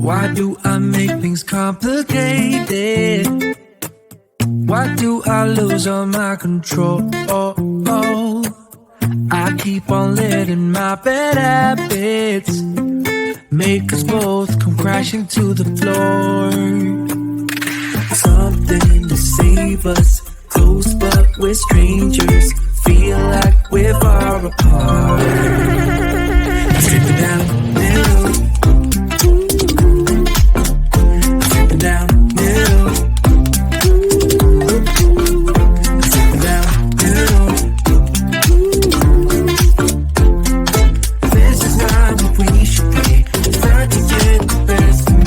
Why do I make things complicated? Why do I lose all my control? I keep on letting my bad habits make us both come crashing to the floor. Something to save us, close but we're strangers. Feel like we're far apart. Dripping down the middle. Dripping down the middle. Dripping down the middle. This is not what we should be. Trying to get the best of me.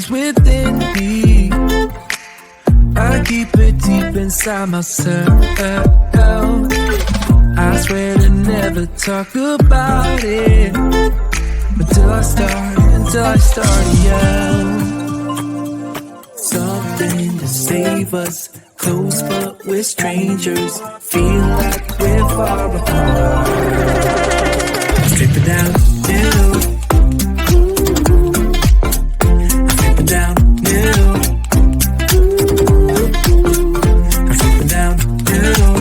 Within me, I keep it deep inside myself. I swear to never talk about it until I start to yell. Something to save us, close but we're strangers. Feel like we're far apart. Stripping down the middle. Down middle, I'm slipping down middle.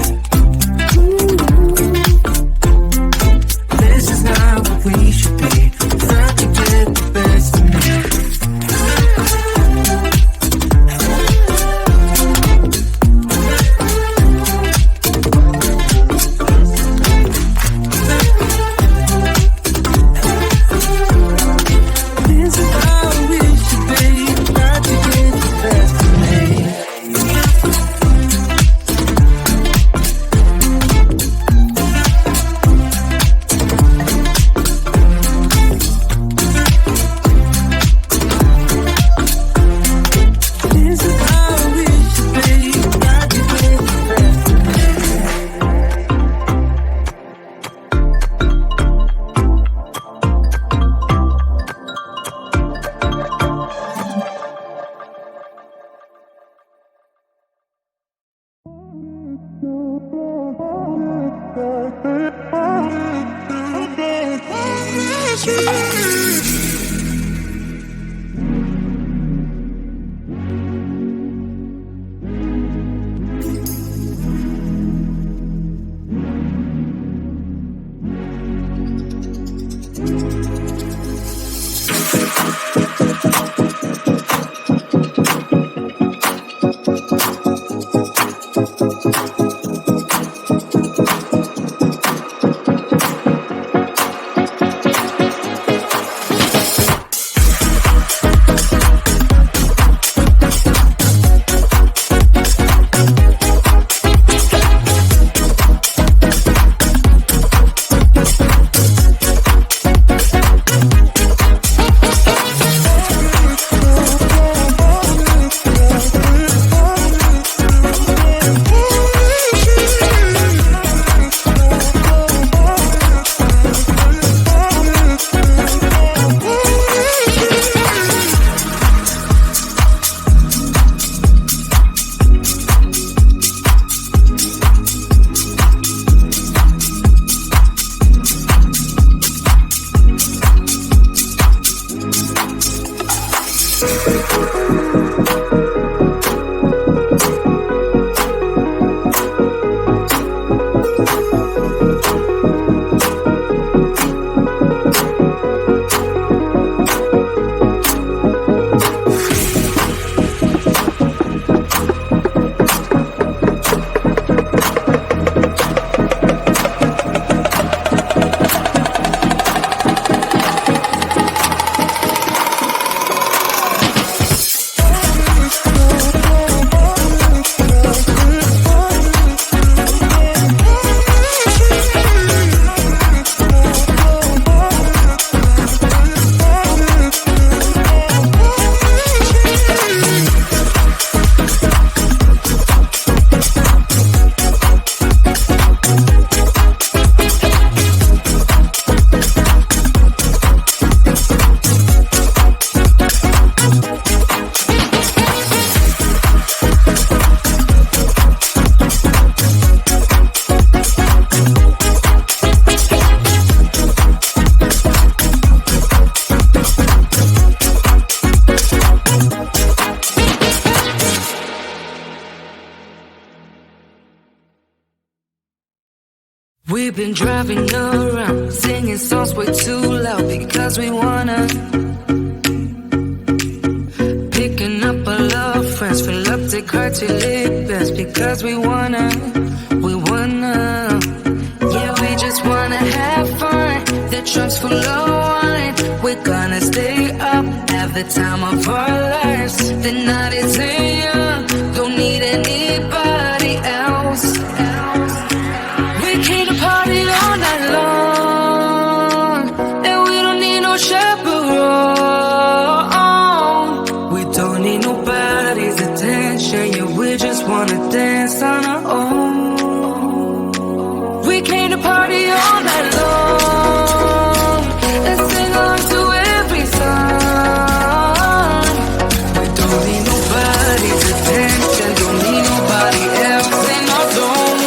This is not what we should be. Trying to get the best of me. This is how we should be. Trying to get the best of me. This is how we should be. Trying to get the best of me. We've been driving around, singing songs way too loud because we wanna. Picking up our love friends, fill up the car till it bends because we wanna. Yeah, we just wanna have fun. The trunk's full of wine. We're gonna stay up, have the time of our lives. The night is young, don't need anybody else. We came to party all night long, and we don't need no chaperone. We don't need nobody's attention, yeah, we just wanna dance on our own. We came to party all night long and sing along to every song. We don't need nobody's attention, don't need nobody else in our zone.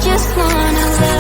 Just wanna love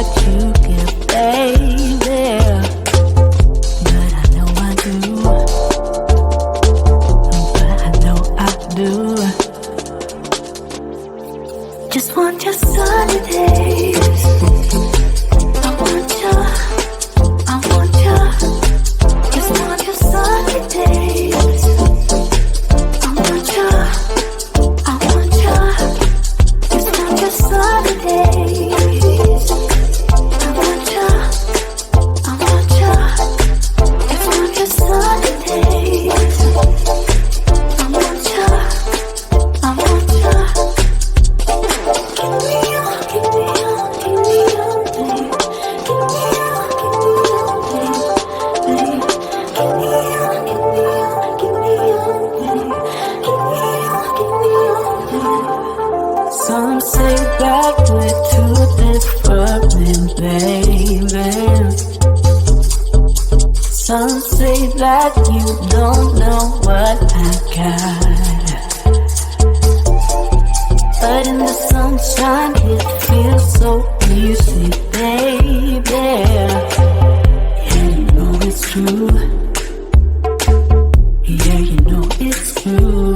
what you give, baby. But I know I do. But I know I do. Just want your sunny days. I want you. I want you. Just want your sunny days. I want you. I want you. Just want your sunny days. I want you. I want you. Just want your sunny days. I want you. I want you. Give me all, give me all, give me all, babe. Give me all, give me all, babe. Give me all, give me all, give me all, babe. Give me all, give me all, babe. Some say that we're too different, baby. Some say that you don't know what I got. But in the sunshine it feels so easy, baby. Yeah, you know it's true. Yeah, you know it's true.